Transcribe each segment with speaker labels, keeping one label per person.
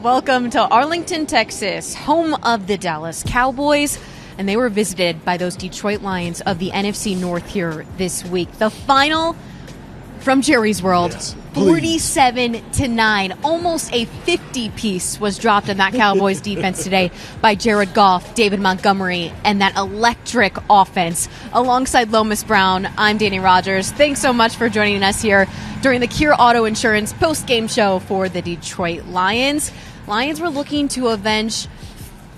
Speaker 1: Welcome to Arlington, Texas, home of the Dallas Cowboys. And they were visited by those Detroit Lions of the NFC North here this week. The final from Jerry's World, 47-9. Almost a 50-piece was dropped in that Cowboys defense today by Jared Goff, David Montgomery, and that electric offense. Alongside Lomas Brown, I'm Dannie Rogers. Thanks so much for joining us here during the Cure Auto Insurance post-game show for the Detroit Lions. Lions were looking to avenge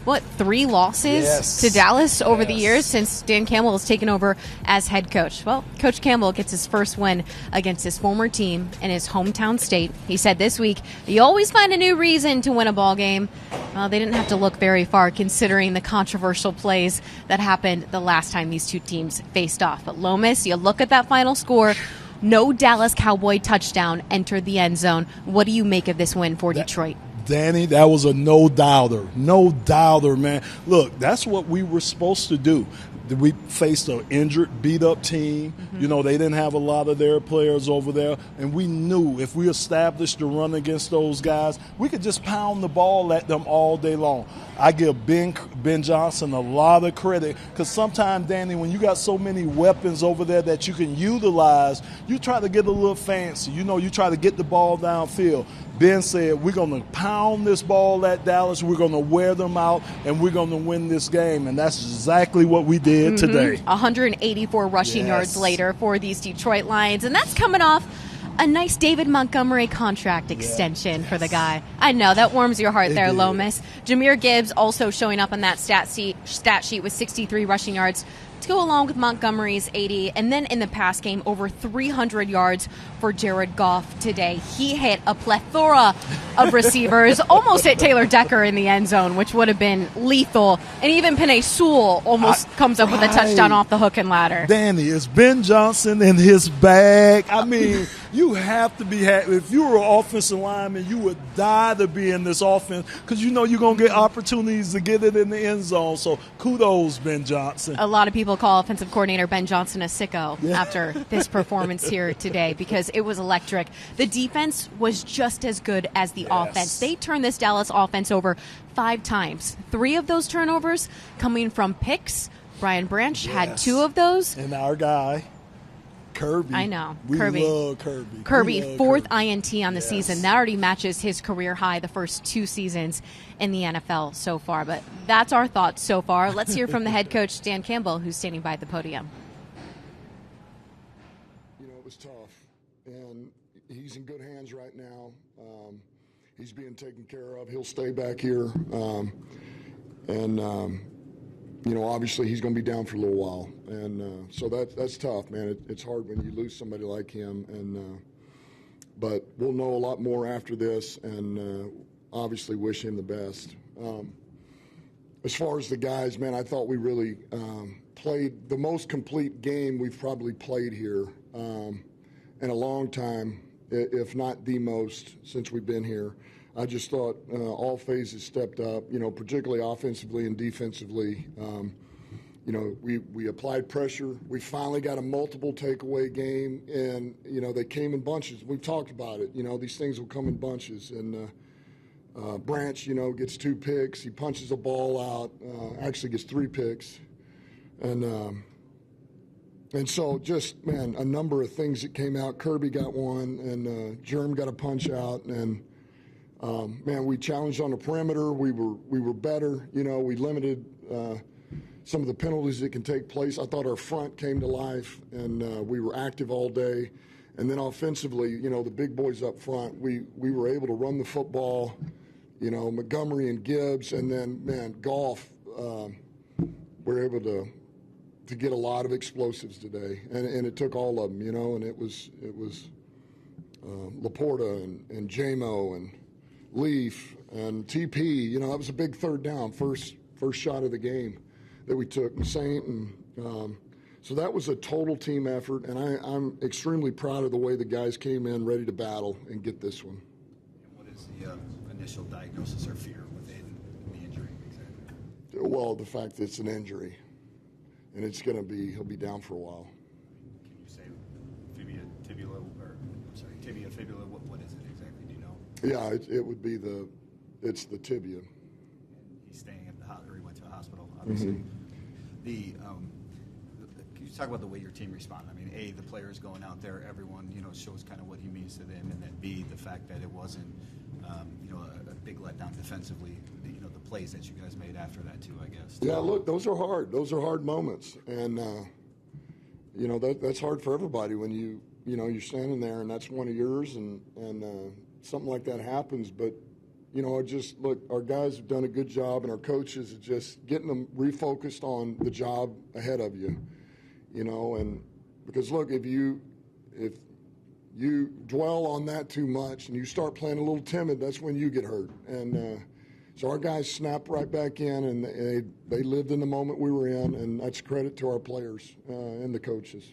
Speaker 1: 3 losses to Dallas over the years since Dan Campbell has taken over as head coach. Well, Coach Campbell gets his first win against his former team in his hometown state. He said this week, you always find a new reason to win a ball game. Well, they didn't have to look very far considering the controversial plays that happened the last time these two teams faced off. But Lomas, you look at that final score, no Dallas Cowboy touchdown entered the end zone. What do you make of this win for Detroit?
Speaker 2: Danny, that was a no-doubter. No-doubter, man. Look, that's what we were supposed to do. We faced an injured, beat-up team. Mm-hmm. You know, they didn't have a lot of their players over there. And we knew if we established the run against those guys, we could just pound the ball at them all day long. I give Ben Johnson a lot of credit because sometimes, Danny, when you got so many weapons over there that you can utilize, you try to get a little fancy. You know, you try to get the ball downfield. Ben said, we're going to pound this ball at Dallas, we're going to wear them out, and we're going to win this game. And that's exactly what we did today.
Speaker 1: 184 rushing yards later for these Detroit Lions. And that's coming off a nice David Montgomery contract extension for the guy. I know, that warms your heart there, Lomas. Jahmyr Gibbs also showing up on that stat sheet with 63 rushing yards to go along with Montgomery's 80. And then in the pass game, over 300 yards for Jared Goff today. He hit a plethora of receivers, almost hit Taylor Decker in the end zone, which would have been lethal. And even Penei Sewell almost comes up with a touchdown off the hook and ladder.
Speaker 2: Danny, is Ben Johnson in his bag? I mean, you have to be happy. If you were an offensive lineman, you would die to be in this offense because you know you're going to get opportunities to get it in the end zone. So kudos, Ben Johnson.
Speaker 1: A lot of people call offensive coordinator Ben Johnson a sicko after this performance here today because it was electric. The defense was just as good as the offense. They turned this Dallas offense over 5 times. 3 of those turnovers coming from picks. Brian Branch had 2 of those.
Speaker 2: And our guy, Kirby.
Speaker 1: I know.
Speaker 2: We love Kirby.
Speaker 1: Kirby, 4th INT on the season. That already matches his career high the first 2 seasons in the NFL so far. But that's our thoughts so far. Let's hear from the head coach, Dan Campbell, who's standing by the podium.
Speaker 3: You know, it was tough. And he's in good hands right now. He's being taken care of. He'll stay back here. You know, obviously he's going to be down for a little while, and so that's tough, man. It's hard when you lose somebody like him, and but we'll know a lot more after this, and obviously wish him the best. As far as the guys, man, I thought we really played the most complete game we've probably played here in a long time, if not the most since we've been here. I just thought all phases stepped up, you know, particularly offensively and defensively. You know, we applied pressure. We finally got a multiple takeaway game, and, you know, they came in bunches. We've talked about it. You know, these things will come in bunches. And Branch, you know, gets 2 picks. He punches a ball out, actually gets 3 picks. And so just, man, a number of things that came out. Kirby got one, and Germ got a punch out, and man, we challenged on the perimeter. We were better. You know, we limited some of the penalties that can take place. I thought our front came to life, and we were active all day. And then offensively, you know, the big boys up front, we were able to run the football, you know, Montgomery and Gibbs. And then, man, Goff, we're able to get a lot of explosives today. And it took all of them, you know, and it was Laporta and J-Mo and Leaf and TP, you know, that was a big 3rd down, first shot of the game that we took, and Saint, and so that was a total team effort, and I'm extremely proud of the way the guys came in ready to battle and get this one.
Speaker 4: What is the initial diagnosis or fear within the injury exactly?
Speaker 3: Well, the fact that it's an injury, and he'll be down for a while.
Speaker 4: Can you say tibia, fibula, what is it exactly? Do you know?
Speaker 3: Yeah, it would be the it's the tibia.
Speaker 4: And he's staying at the hospital. He went to a hospital, obviously. Can you talk about the way your team responded? I mean, A, the players going out there, everyone, shows kind of what he means to them, and then B, the fact that it wasn't, a big letdown defensively. The plays that you guys made after that too, I guess.
Speaker 3: Yeah, look, those are hard. Those are hard moments, and that's hard for everybody when you're standing there and that's one of yours, and something like that happens. But just look, our guys have done a good job, and our coaches are just getting them refocused on the job ahead of you. And because look, if you dwell on that too much and you start playing a little timid, that's when you get hurt. And so our guys snapped right back in, and they lived in the moment we were in, and that's credit to our players and the coaches.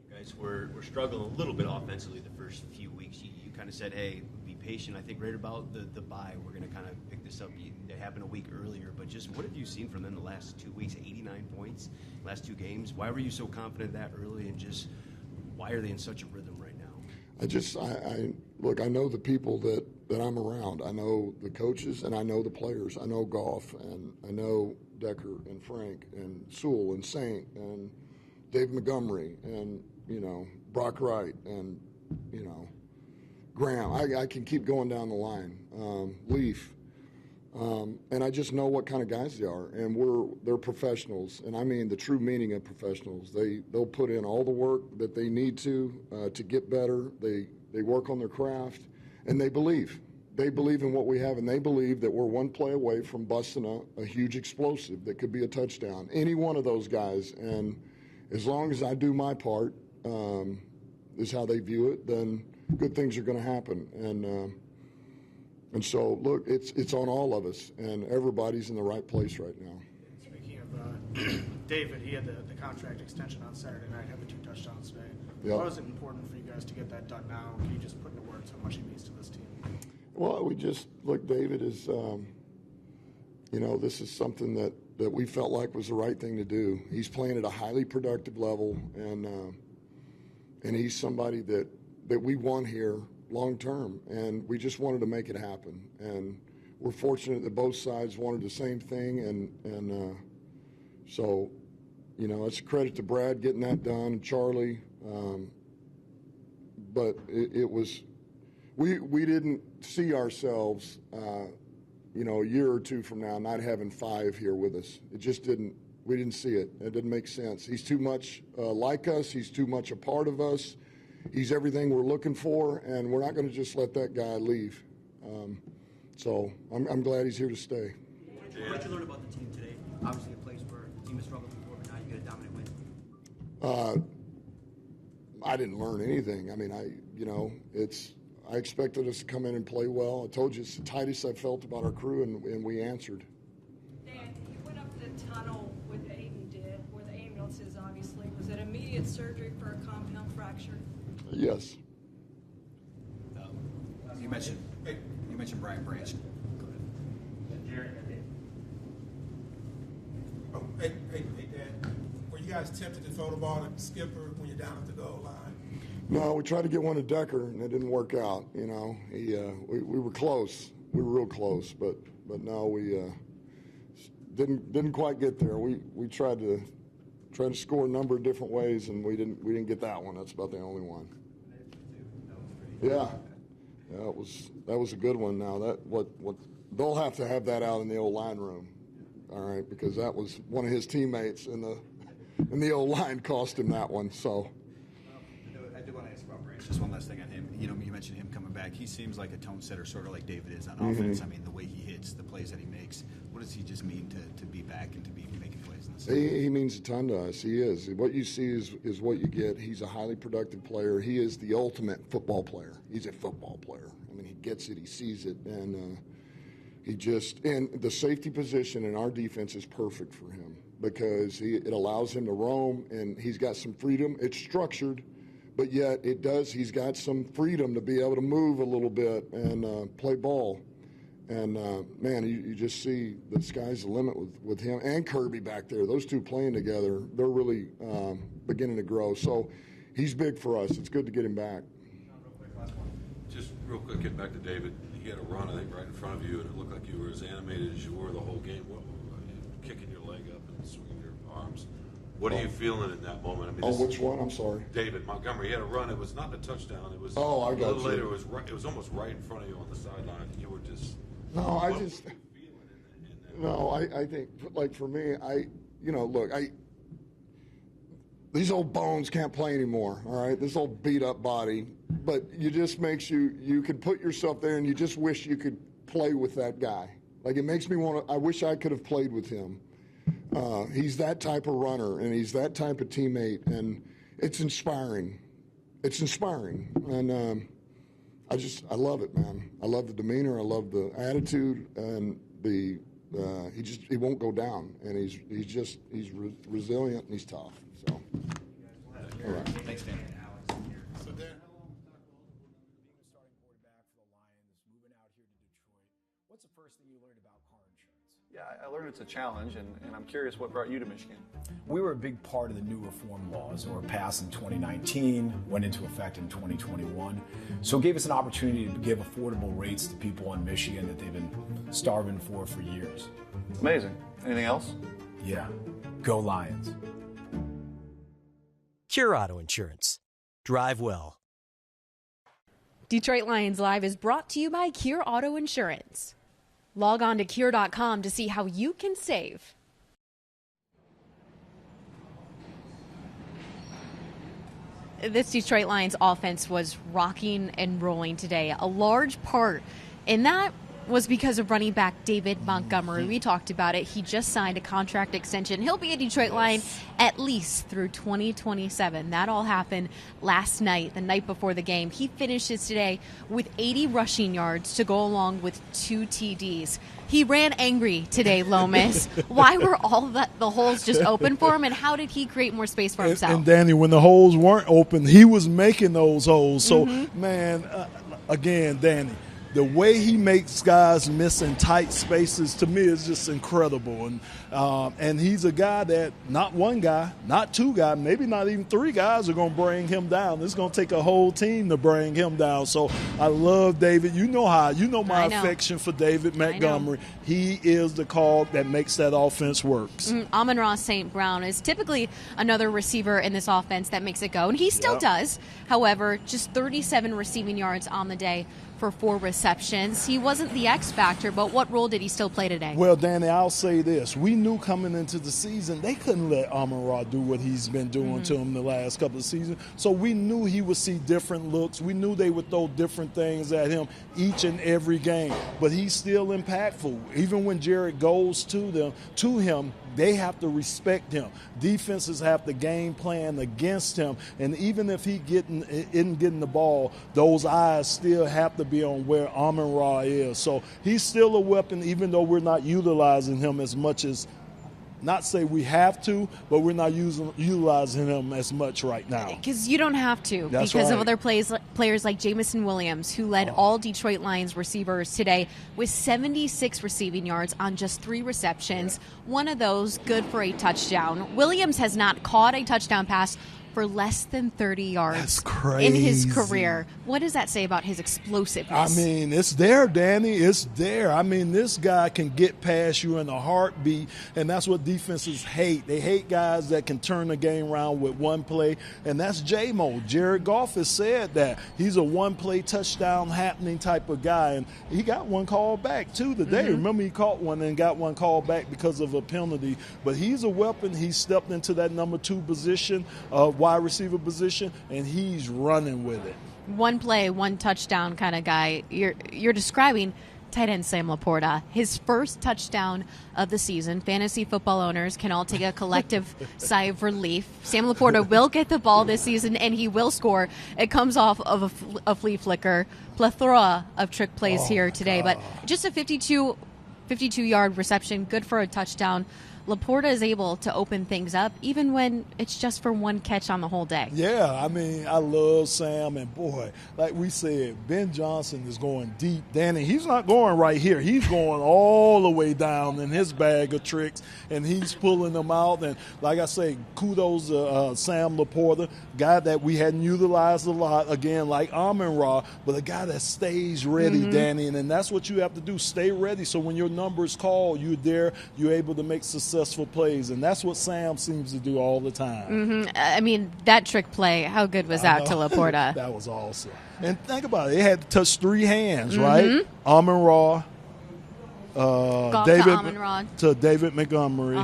Speaker 5: You guys were struggling a little bit offensively the first few weeks. You kind of said, hey, be patient. I think right about the bye, we're going to kind of pick this up. It happened a week earlier, but just what have you seen from them the last 2 weeks? 89 points, last 2 games. Why were you so confident that early, and just why are they in such a rhythm right now?
Speaker 3: Look, I know the people that I'm around. I know the coaches, and I know the players. I know Goff, and I know Decker and Frank and Sewell and Saint and Dave Montgomery and, Brock Wright and, Graham. I can keep going down the line. Leaf. And I just know what kind of guys they are, and they're professionals, and I mean the true meaning of professionals. They'll put in all the work that they need to get better. They work on their craft, and they believe. They believe in what we have, and they believe that we're one play away from busting a huge explosive that could be a touchdown. Any one of those guys, and as long as I do my part, is how they view it, then good things are going to happen. And so, look, it's on all of us, and everybody's in the right place right now.
Speaker 6: Speaking of David, he had the contract extension on Saturday night, had the 2 touchdowns today.
Speaker 3: Yep.
Speaker 6: Why was it important for you guys to get that done now? Can you just put into words how much he means to this team?
Speaker 3: Well, David is, this is something that we felt like was the right thing to do. He's playing at a highly productive level, and he's somebody that we want here long term, and we just wanted to make it happen. And we're fortunate that both sides wanted the same thing, and so it's a credit to Brad getting that done, and Charlie. But it was we didn't see ourselves, a year or two from now not having 5 here with us. It just didn't. We didn't see it. It didn't make sense. He's too much like us. He's too much a part of us. He's everything we're looking for, and we're not going to just let that guy leave. So I'm glad he's here to stay.
Speaker 5: What did you learn about the team today? Obviously a place where the team has struggled before, but now you get a dominant win.
Speaker 3: I didn't learn anything. I mean, I expected us to come in and play well. I told you it's the tightest I've felt about our crew, and we answered.
Speaker 7: Dan, you went up the tunnel with Aiden did, where the ambulance is, obviously. Was it immediate surgery for a compound fracture?
Speaker 3: Yes.
Speaker 4: You mentioned Brian Branch. Go ahead.
Speaker 8: Hey, Dad. Were you guys tempted to throw the ball at the skipper when you're down at the goal line?
Speaker 3: No, we tried to get one to Decker, and it didn't work out. We were close. We were real close, but no, we didn't quite get there. We tried to score a number of different ways, and we didn't get that one. That's about the only one. Yeah, that was a good one. Now what they'll have to have that out in the old line room, all right, because that was one of his teammates in the old line cost him that one. So.
Speaker 4: I do want to ask about Branch. Just one last thing on him. You mentioned him coming back. He seems like a tone setter, sort of like David is on offense. I mean, the way he hits, the plays that he makes. What does he just mean to be back and to be making plays in this?
Speaker 3: He means a ton to us. He is. What you see is what you get. He's a highly productive player. He is the ultimate football player. He's a football player. I mean, he gets it. He sees it. And and the safety position in our defense is perfect for him because it allows him to roam, and he's got some freedom. It's structured. But yet he's got some freedom to be able to move a little bit and play ball. And, man, you just see the sky's the limit with him and Kirby back there. Those two playing together, they're really beginning to grow. So he's big for us. It's good to get him back.
Speaker 9: Just real quick, getting back to David. he had a run, I think, right in front of you, and it looked like you were as animated as you were the whole game. Kicking your leg up and swinging your arms. What are you feeling in that moment? I mean,
Speaker 3: which one? I'm sorry.
Speaker 9: David Montgomery. He had a run. It was not a touchdown. It was
Speaker 3: I got
Speaker 9: a little
Speaker 3: you.
Speaker 9: later. It was almost right in front of you on the sideline. You were just.
Speaker 3: I think, like, for me, these old bones can't play anymore, all right? This old beat-up body. But it just makes you can put yourself there, and you just wish you could play with that guy. Like, it makes me I wish I could have played with him. He's that type of runner, and he's that type of teammate, and it's inspiring. It's inspiring. And I love it, man. I love the demeanor. I love the attitude, and he won't go down, and he's resilient and he's tough. So, all right.
Speaker 4: Thanks, Dan.
Speaker 8: So, Dan,
Speaker 10: how long being a starting quarterback for the Lions, moving out here to Detroit? What's the first thing you learned about car insurance?
Speaker 11: Yeah, I learned it's a challenge, and I'm curious what brought you to Michigan.
Speaker 10: We were a big part of the new reform laws that were passed in 2019, went into effect in 2021. So it gave us an opportunity to give affordable rates to people in Michigan that they've been starving for years.
Speaker 11: Amazing. Anything else?
Speaker 10: Yeah. Go Lions.
Speaker 12: Cure Auto Insurance. Drive well.
Speaker 1: Detroit Lions Live is brought to you by Cure Auto Insurance. Log on to Cure.com to see how you can save. This Detroit Lions offense was rocking and rolling today. A large part in that was because of running back David Montgomery. We talked about it. He just signed a contract extension. He'll be a Detroit Lion at least through 2027. That all happened last night, the night before the game. He finishes today with 80 rushing yards to go along with 2 TDs. He ran angry today, Lomas. Why were all the holes just open for him, and how did he create more space for himself?
Speaker 2: And Danny, when the holes weren't open, he was making those holes. So, man, again, Danny, the way he makes guys miss in tight spaces, to me, is just incredible. And he's a guy that not one guy, not two guys, maybe not even 3 guys are going to bring him down. It's going to take a whole team to bring him down. So I love David. You know my affection for David Montgomery. He is the call that makes that offense work.
Speaker 1: Amon-Ra St. Brown is typically another receiver in this offense that makes it go, and he still does. However, just 37 receiving yards on the day for 4 receptions. He wasn't the X factor, but what role did he still play today?
Speaker 2: Well, Danny, I'll say this. We knew coming into the season they couldn't let Amon-Ra do what he's been doing to him the last couple of seasons. So we knew he would see different looks. We knew they would throw different things at him each and every game. But he's still impactful. Even when Jared goes to him, they have to respect him. Defenses have to game plan against him. And even if he isn't getting the ball, those eyes still have to be on where Amon-Ra is. So he's still a weapon, even though we're not utilizing him as much as, not say we have to, but we're not utilizing him as much right now.
Speaker 1: Because you don't have to.
Speaker 2: That's
Speaker 1: because
Speaker 2: right.
Speaker 1: of other players like Jamison Williams, who led all Detroit Lions receivers today with 76 receiving yards on just 3 receptions. One of those good for a touchdown. Williams has not caught a touchdown pass for less than 30 yards
Speaker 2: That's crazy.
Speaker 1: in his career. What does that say about his explosiveness?
Speaker 2: I mean, it's there, Danny. It's there. I mean, this guy can get past you in a heartbeat, and that's what defenses hate. They hate guys that can turn the game around with one play, and that's J-Mo. Jared Goff has said that. He's a one-play touchdown happening type of guy, and he got one called back, too, today. Remember, he caught one and got one called back because of a penalty. But he's a weapon. He stepped into that number 2 position, wide receiver position, and he's running with it.
Speaker 1: One play, one touchdown kind of guy. You're describing tight end Sam Laporta. His first touchdown of the season. Fantasy football owners can all take a collective sigh of relief. Sam Laporta will get the ball this season, and he will score. It comes off of a flea flicker. Plethora of trick plays here today, but just a 52-yard reception, good for a touchdown. Laporta is able to open things up even when it's just for one catch on the whole day.
Speaker 2: Yeah, I mean, I love Sam, and boy, like we said, Ben Johnson is going deep. Danny, he's not going right here. He's going all the way down in his bag of tricks, and he's pulling them out. And like I say, kudos to Sam Laporta, guy that we hadn't utilized a lot, again, like Amon-Ra, but a guy that stays ready, Danny, and that's what you have to do, stay ready, so when your number is called, you're there, you're able to make successful plays, and that's what Sam seems to do all the time.
Speaker 1: I mean, that trick play, how good was that to Laporta?
Speaker 2: That was awesome. And think about it, it had to touch three hands, right? Amon-Ra,
Speaker 1: Goff
Speaker 2: David
Speaker 1: to Amon-Ra.
Speaker 2: to David Montgomery,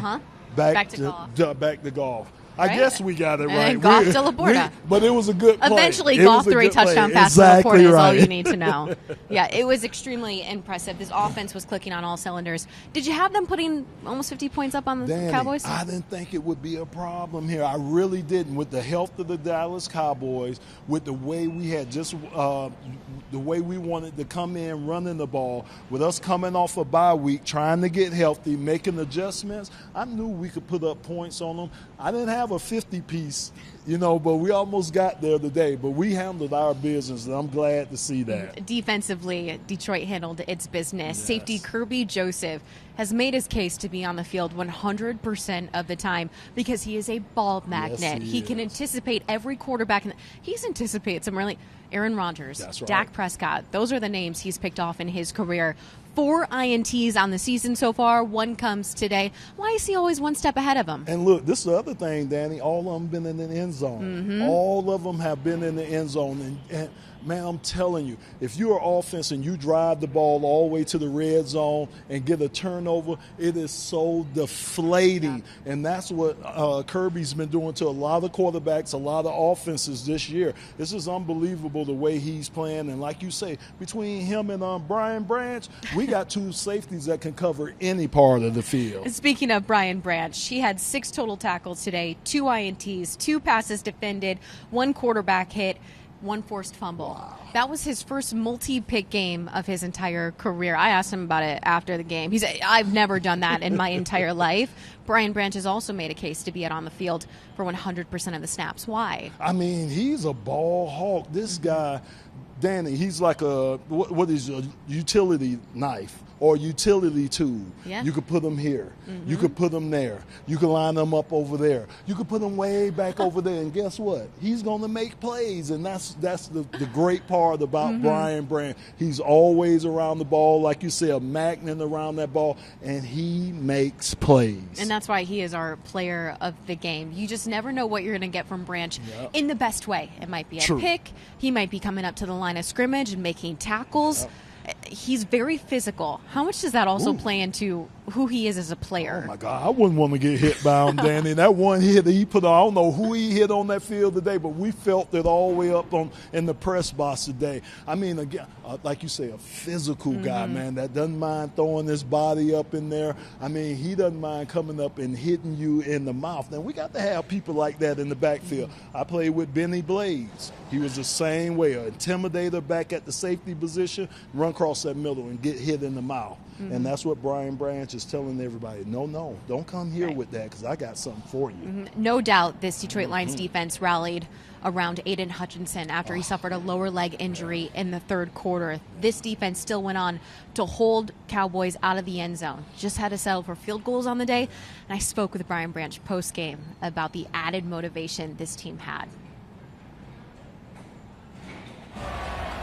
Speaker 2: back to Goff. I guess we got it right.
Speaker 1: And Goff to Laporta.
Speaker 2: But it was a good play.
Speaker 1: Eventually, Goff threw a touchdown pass to Laporta is all you need to know. Yeah, it was extremely impressive. This offense was clicking on all cylinders. Did you have them putting almost 50 points up on the
Speaker 2: Danny,
Speaker 1: Cowboys?
Speaker 2: I didn't think it would be a problem here. I really didn't. With the health of the Dallas Cowboys, with the way we had just the way we wanted to come in running the ball, with us coming off a bye week, trying to get healthy, making adjustments, I knew we could put up points on them. I didn't have a 50-piece, but we almost got there today. But we handled our business, and I'm glad to see that.
Speaker 1: Defensively, Detroit handled its business. Yes. Safety Kirby Joseph has made his case to be on the field 100% of the time because he is a ball magnet. Yes, he can anticipate every quarterback. He's anticipated some really Aaron Rodgers, right. Dak Prescott. Those are the names he's picked off in his career. 4 INTs on the season so far. 1 comes today. Why is he always one step ahead of him?
Speaker 2: And look, this is the other thing, Danny. All of them been in the end zone. All of them have been in the end zone. And man, I'm telling you, if you're offense and you drive the ball all the way to the red zone and get a turnover, it is so deflating. Yeah. And that's what Kirby's been doing to a lot of quarterbacks, a lot of offenses this year. This is unbelievable the way he's playing. And like you say, between him and Brian Branch, we got 2 safeties that can cover any part of the field.
Speaker 1: Speaking of Brian Branch, he had 6 total tackles today, 2 INTs, 2 passes defended, 1 quarterback hit, 1 forced fumble. Wow. That was his first multi-pick game of his entire career. I asked him about it after the game. He said, I've never done that in my entire life. Brian Branch has also made a case to be out on the field for 100% of the snaps. Why?
Speaker 2: I mean, he's a ball hawk. This guy, Danny, he's like what is a utility knife or utility tool. Yeah. You could put them here. You could put them there. You could line them up over there. You could put them way back over there. And guess what? He's going to make plays. And that's the great part about Brian Branch. He's always around the ball, like you say, a magnet around that ball, and he makes plays.
Speaker 1: And that's why he is our player of the game. You just never know what you're going to get from Branch in the best way. It might be a pick. He might be coming up to the line of scrimmage and making tackles. Yep. He's very physical. How much does that also play into who he is as a player?
Speaker 2: Oh, my God. I wouldn't want to get hit by him, Danny. That one hit that he put on, I don't know who he hit on that field today, but we felt it all the way up in the press box today. I mean, again, like you say, a physical guy, man, that doesn't mind throwing his body up in there. I mean, he doesn't mind coming up and hitting you in the mouth. And we got to have people like that in the backfield. I played with Benny Blades. He was the same way, an intimidator back at the safety position, run across that middle and get hit in the mouth. And that's what Brian Branch is telling everybody. No, don't come here with that because I got something for you.
Speaker 1: No doubt this Detroit Lions defense rallied around Aiden Hutchinson after he suffered a lower leg injury in the 3rd quarter. This defense still went on to hold Cowboys out of the end zone. Just had to settle for field goals on the day. And I spoke with Brian Branch post-game about the added motivation this team had.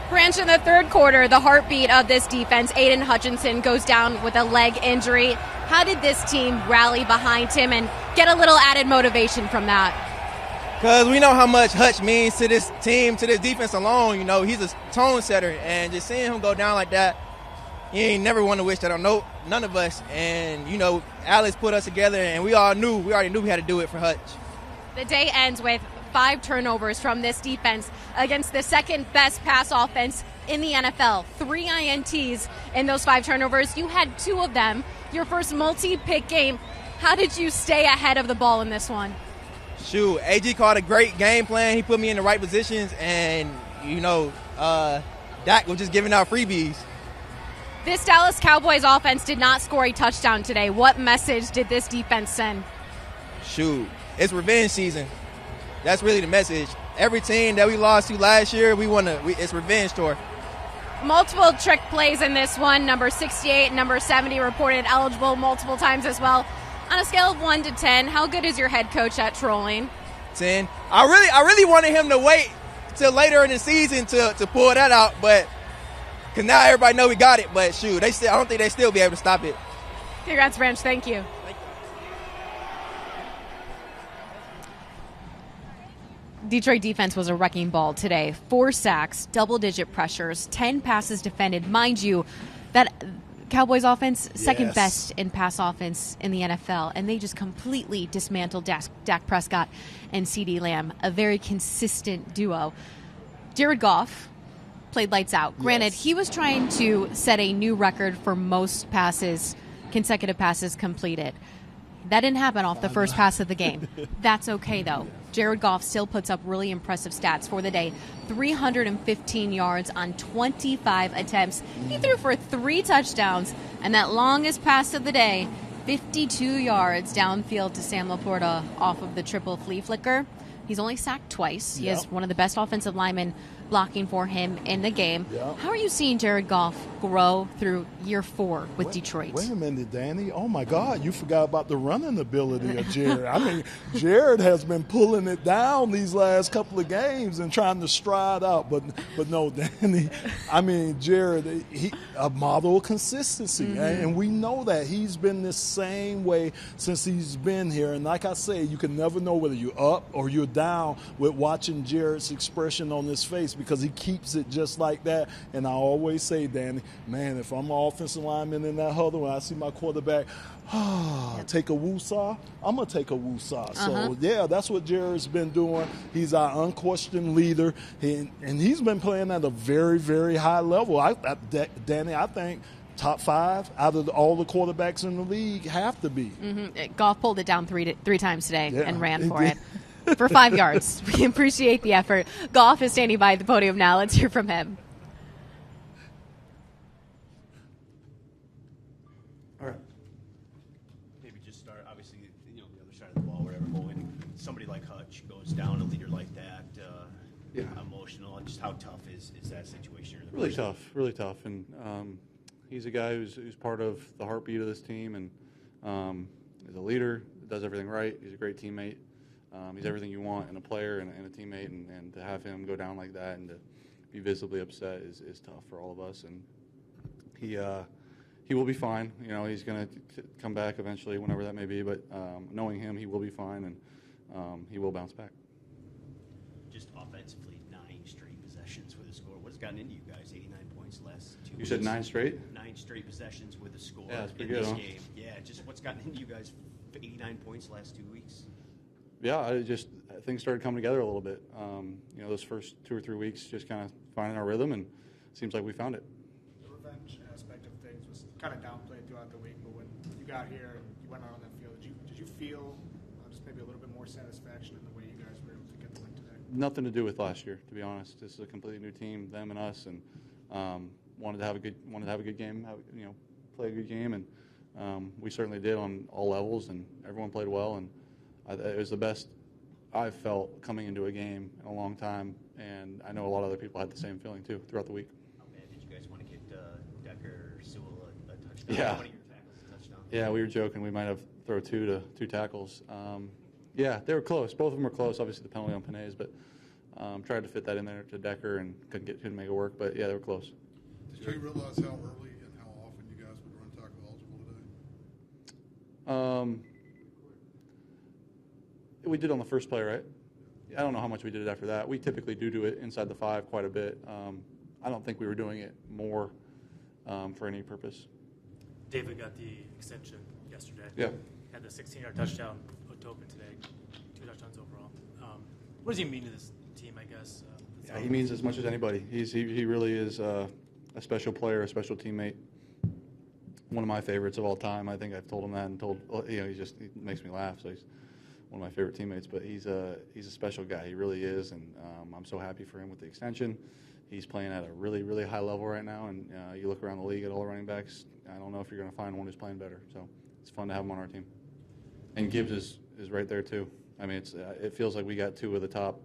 Speaker 1: Branch in the 3rd quarter, the heartbeat of this defense. Aiden Hutchinson goes down with a leg injury. How did this team rally behind him and get a little added motivation from that?
Speaker 13: Because we know how much Hutch means to this team, to this defense alone. He's a tone setter, and just seeing him go down like that, you ain't never want to wish that on none of us. And, Alex put us together, and we already knew we had to do it for Hutch.
Speaker 1: The day ends with 5 turnovers from this defense against the 2nd best pass offense in the NFL. 3 INTs in those 5 turnovers. You had 2 of them. Your first multi-pick game. How did you stay ahead of the ball in this one?
Speaker 13: Shoot, AG called a great game plan. He put me in the right positions, and Dak was just giving out freebies.
Speaker 1: This Dallas Cowboys offense did not score a touchdown today. What message did this defense send?
Speaker 13: Shoot, it's revenge season. That's really the message. Every team that we lost to last year, it's revenge tour.
Speaker 1: Multiple trick plays in this one. Number 68 and number 70 reported eligible multiple times as well. On a scale of 1 to 10, how good is your head coach at trolling?
Speaker 13: 10. I really wanted him to wait till later in the season to pull that out, but because now everybody know we got it. But shoot, I don't think they still be able to stop it.
Speaker 1: Congrats, Branch. Thank you. Detroit defense was a wrecking ball today. 4 sacks, double-digit pressures, 10 passes defended. Mind you, that Cowboys offense, second best in pass offense in the NFL, and they just completely dismantled Dak Prescott and CeeDee Lamb, a very consistent duo. Jared Goff played lights out. Granted, he was trying to set a new record for most consecutive passes completed. That didn't happen off the first pass of the game. That's okay, though. Jared Goff still puts up really impressive stats for the day. 315 yards on 25 attempts. He threw for 3 touchdowns, and that longest pass of the day, 52 yards downfield to Sam Laporta off of the triple flea flicker. He's only sacked twice. He is one of the best offensive linemen blocking for him in the game. How are you seeing Jared Goff grow through year 4 with Detroit?
Speaker 2: Wait a minute, Danny. Oh, my God. You forgot about the running ability of Jared. I mean, Jared has been pulling it down these last couple of games and trying to stride out. But no, Danny, I mean, Jared, a model of consistency. And we know that. He's been the same way since he's been here. And like I say, you can never know whether you're up or you're down with watching Jared's expression on his face, because he keeps it just like that. And I always say, Danny, man, if I'm an offensive lineman in that huddle and I see my quarterback take a woosah, I'm going to take a woosah. So, that's what Jared's been doing. He's our unquestioned leader, and he's been playing at a very, very high level. Danny, I think top 5 out of all the quarterbacks in the league have to be.
Speaker 1: Goff pulled it down three times today and ran for it. For 5 yards. We appreciate the effort. Goff is standing by the podium now. Let's hear from him.
Speaker 5: All right. Maybe just start, obviously, the other side of the ball, wherever, when somebody like Hutch goes down, a leader like that, emotional, just how tough is that situation?
Speaker 14: Really tough. And he's a guy who's part of the heartbeat of this team, and is a leader, does everything right. He's a great teammate. He's everything you want in a player and a teammate, and to have him go down like that and to be visibly upset is tough for all of us. And he will be fine. He's going to come back eventually, whenever that may be. But knowing him, he will be fine, and he will bounce back.
Speaker 5: Just offensively, 9 straight possessions with a score. What has gotten into you guys? 89 points last 2 weeks.
Speaker 14: You said 9 straight?
Speaker 5: 9 straight possessions with a score.
Speaker 14: Yeah, that's pretty
Speaker 5: in
Speaker 14: good,
Speaker 5: this
Speaker 14: huh?
Speaker 5: game. Yeah, just what's gotten into you guys? 89 points last 2 weeks.
Speaker 14: Yeah, things started coming together a little bit. Those first 2 or 3 weeks, just kind of finding our rhythm, and it seems like we found it.
Speaker 6: The revenge aspect of things was kind of downplayed throughout the week, but when you got here and you went out on that field, did you feel just maybe a little bit more satisfaction in the way you guys were able to get the win today?
Speaker 14: Nothing to do with last year, to be honest. This is a completely new team, them and us, and wanted to have a good game, play a good game, and we certainly did on all levels, and everyone played well, and it was the best I've felt coming into a game in a long time, and I know a lot of other people had the same feeling too throughout the week.
Speaker 5: How bad did you guys want to get Decker or Sewell a touchdown?
Speaker 14: Yeah.
Speaker 5: One of your tackles a touchdown?
Speaker 14: Yeah, we were joking we might have throw 2 tackles. Yeah, they were close. Both of them were close. Obviously the penalty on Panay's, but tried to fit that in there to Decker and couldn't make it work. But yeah, they were close.
Speaker 15: Did you realize how early and how often you guys would run tackle eligible today?
Speaker 14: We did on the first play, right? I don't know how much we did it after that. We typically do it inside the 5 quite a bit. I don't think we were doing it more for any purpose.
Speaker 16: David got the extension yesterday.
Speaker 14: Yeah.
Speaker 16: Had the 16-yard touchdown to open today, 2 touchdowns overall. What does he mean to this team, I guess?
Speaker 14: Yeah, he means as much as anybody. He really is a special player, a special teammate. One of my favorites of all time. I think I've told him that and he makes me laugh. So he's one of my favorite teammates, but he's a special guy. He really is, and I'm so happy for him with the extension. he's playing at a really, really high level right now. And you look around the league at all the running backs, I don't know if you're going to find one who's playing better. So it's fun to have him on our team. And Gibbs is right there too. I mean, it feels like we got 2 of the top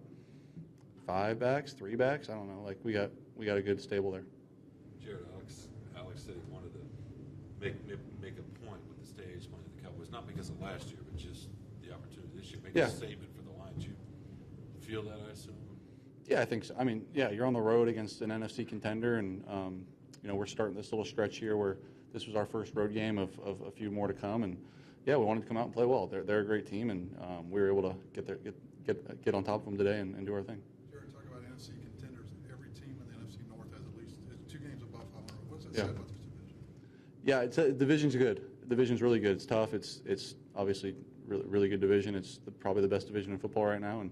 Speaker 14: 5 backs, 3 backs. I don't know. Like we got a good stable there.
Speaker 9: Jared, Alex said he wanted to make a point with the stage playing the Cowboys, not because of last year, but just the opportunity this year. Make a statement for the Lions. You feel that, I assume?
Speaker 14: Yeah, I think so. I mean, yeah, you're on the road against an NFC contender, and we're starting this little stretch here where this was our first road game of a few more to come, and yeah, we wanted to come out and play well. They're a great team, and we were able to get on top of them today and do our thing.
Speaker 15: Jared, talk about NFC contenders. Every team in the NFC North has at least 2 games above 500. What's that say about this division?
Speaker 14: Yeah, the division's good. The division's really good. It's tough. It's obviously really good division. It's probably the best division in football right now, and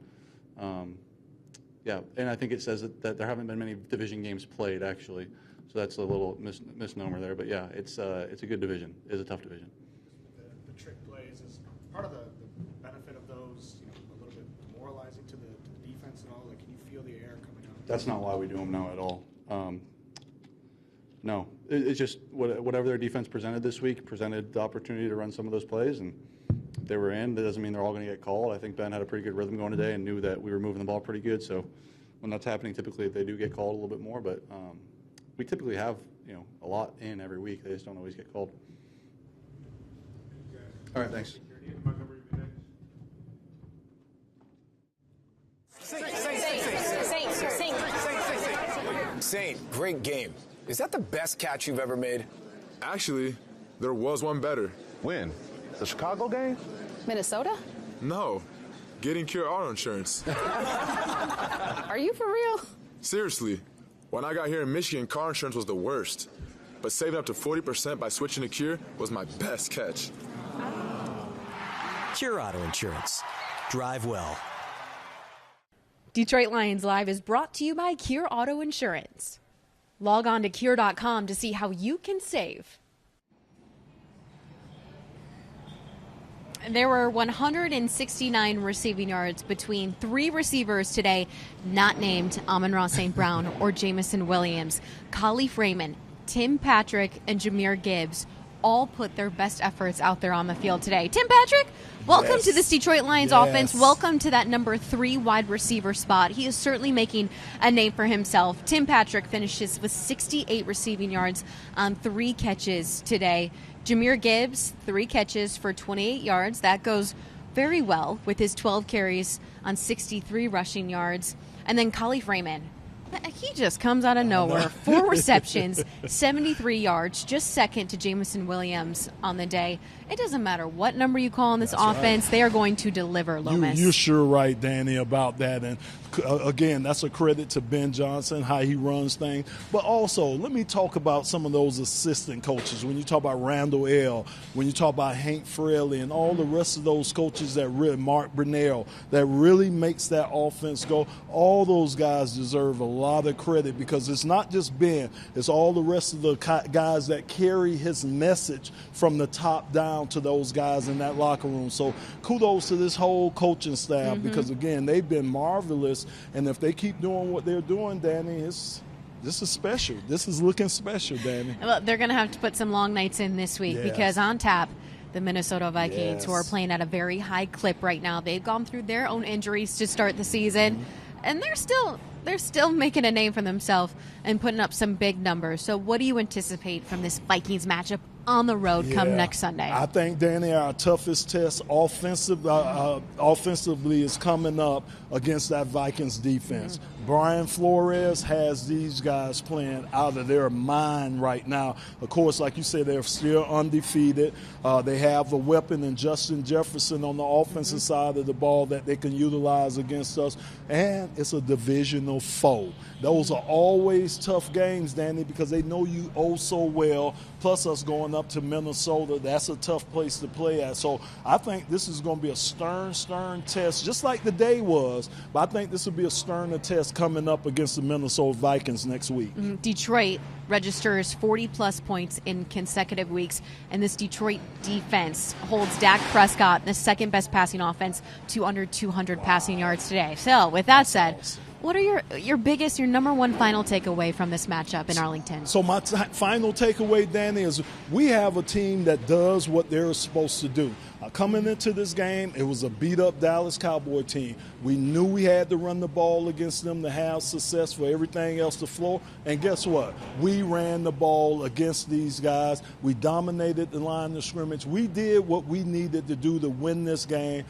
Speaker 14: yeah, and I think it says that there haven't been many division games played actually, so that's a little misnomer there. But yeah, it's a good division. It's a tough division.
Speaker 6: The trick plays is part of the benefit of those, a little bit demoralizing to the defense and all. Like, can you feel the air coming out?
Speaker 14: That's not why we do them now at all. No, it's just whatever their defense presented this week presented the opportunity to run some of those plays, and they were in. That doesn't mean they're all going to get called. I think Ben had a pretty good rhythm going today and knew that we were moving the ball pretty good. So when that's happening, typically they do get called a little bit more. But we typically have a lot in every week. They just don't always get called. All right, thanks.
Speaker 10: Saint, great game. Is that the best catch you've ever made?
Speaker 17: Actually, there was one better.
Speaker 18: When? The Chicago game?
Speaker 19: Minnesota?
Speaker 17: No. Getting Cure Auto Insurance.
Speaker 19: Are you for real?
Speaker 17: Seriously. When I got here in Michigan, car insurance was the worst. But saving up to 40% by switching to Cure was my best catch.
Speaker 12: Cure Auto Insurance. Drive well.
Speaker 1: Detroit Lions Live is brought to you by Cure Auto Insurance. Log on to Cure.com to see how you can save. There were 169 receiving yards between 3 receivers today, not named Amon-Ra St. Brown or Jamison Williams. Khalif Raymond, Tim Patrick, and Jahmyr Gibbs all put their best efforts out there on the field today. Tim Patrick, welcome to this Detroit Lions offense. Welcome to that number 3 wide receiver spot. He is certainly making a name for himself. Tim Patrick finishes with 68 receiving yards on 3 catches today. Jahmyr Gibbs, 3 catches for 28 yards. That goes very well with his 12 carries on 63 rushing yards. And then Khalif Raymond, he just comes out of nowhere. 4 receptions, 73 yards, just second to Jamison Williams on the day. It doesn't matter what number you call on this offense, they are going to deliver, Lomas.
Speaker 2: You're sure right, Danny, about that. And again, that's a credit to Ben Johnson, how he runs things. But also, let me talk about some of those assistant coaches. When you talk about Randall L., when you talk about Hank Fraley, and all the rest of those coaches that really, Mark Brunell, that really makes that offense go, all those guys deserve a lot of credit because it's not just Ben, it's all the rest of the guys that carry his message from the top down to those guys in that locker room. So kudos to this whole coaching staff because, again, they've been marvelous. And if they keep doing what they're doing, Danny, this is special. This is looking special, Danny.
Speaker 1: Well, they're going to have to put some long nights in this week because on tap, the Minnesota Vikings, who are playing at a very high clip right now, they've gone through their own injuries to start the season, and they're still making a name for themselves and putting up some big numbers. So what do you anticipate from this Vikings matchup on the road come next Sunday?
Speaker 2: I think, Danny, our toughest test offensively is coming up against that Vikings defense. Brian Flores has these guys playing out of their mind right now. Of course, like you said, they're still undefeated. They have a weapon in Justin Jefferson on the offensive side of the ball that they can utilize against us. And it's a divisional foe. Those are always tough games, Danny, because they know you oh so well. Plus us going up to Minnesota, that's a tough place to play at. So I think this is going to be a stern test, just like the day was. But I think this will be a sterner test coming up against the Minnesota Vikings next week.
Speaker 1: Detroit registers 40-plus points in consecutive weeks, and this Detroit defense holds Dak Prescott, the second-best passing offense, to under 200 passing yards today. So with that said, What are your biggest, your number one final takeaway from this matchup in Arlington?
Speaker 2: So my final takeaway, Danny, is we have a team that does what they're supposed to do. Coming into this game, it was a beat-up Dallas Cowboy team. We knew we had to run the ball against them to have success for everything else to flow. And guess what? We ran the ball against these guys. We dominated the line of scrimmage. We did what we needed to do to win this game.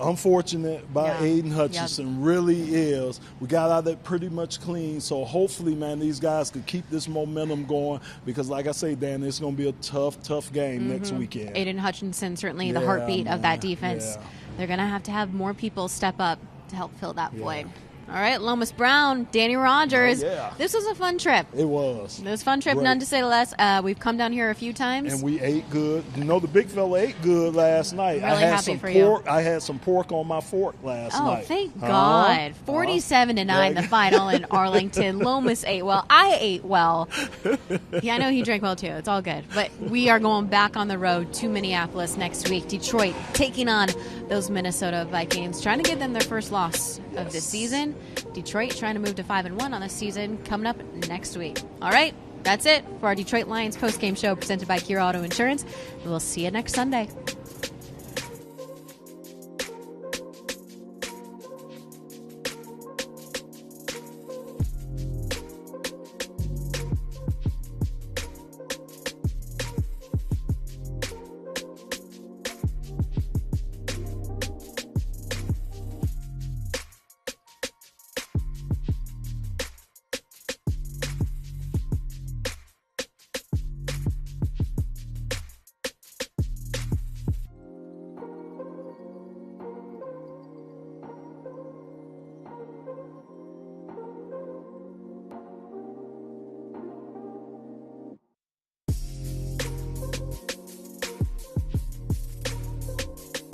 Speaker 2: Unfortunate by Aiden Hutchinson, really is. We got out of it pretty much clean, so hopefully, man, these guys could keep this momentum going because, like I say, Dan, it's going to be a tough game next weekend.
Speaker 1: Aiden Hutchinson, certainly the heartbeat of that defense.
Speaker 2: Yeah.
Speaker 1: They're going to have more people step up to help fill that void. All right, Lomas Brown, Dannie Rogers.
Speaker 2: Oh, yeah.
Speaker 1: This was a fun trip.
Speaker 2: It was.
Speaker 1: It was a fun trip, none to say less. We've come down here a few times.
Speaker 2: And we ate good. You know, the big fella ate good last night.
Speaker 1: Really happy for you.
Speaker 2: I had some pork on my fork last night.
Speaker 1: Oh, thank God. 47-9 the final in Arlington. Lomas ate well. I ate well. Yeah, I know he drank well, too. It's all good. But we are going back on the road to Minneapolis next week. Detroit taking on those Minnesota Vikings, trying to give them their first loss of this season. Detroit trying to move to 5-1 on the season, coming up next week. All right, that's it for our Detroit Lions postgame show presented by Kira Auto Insurance. We'll see you next Sunday.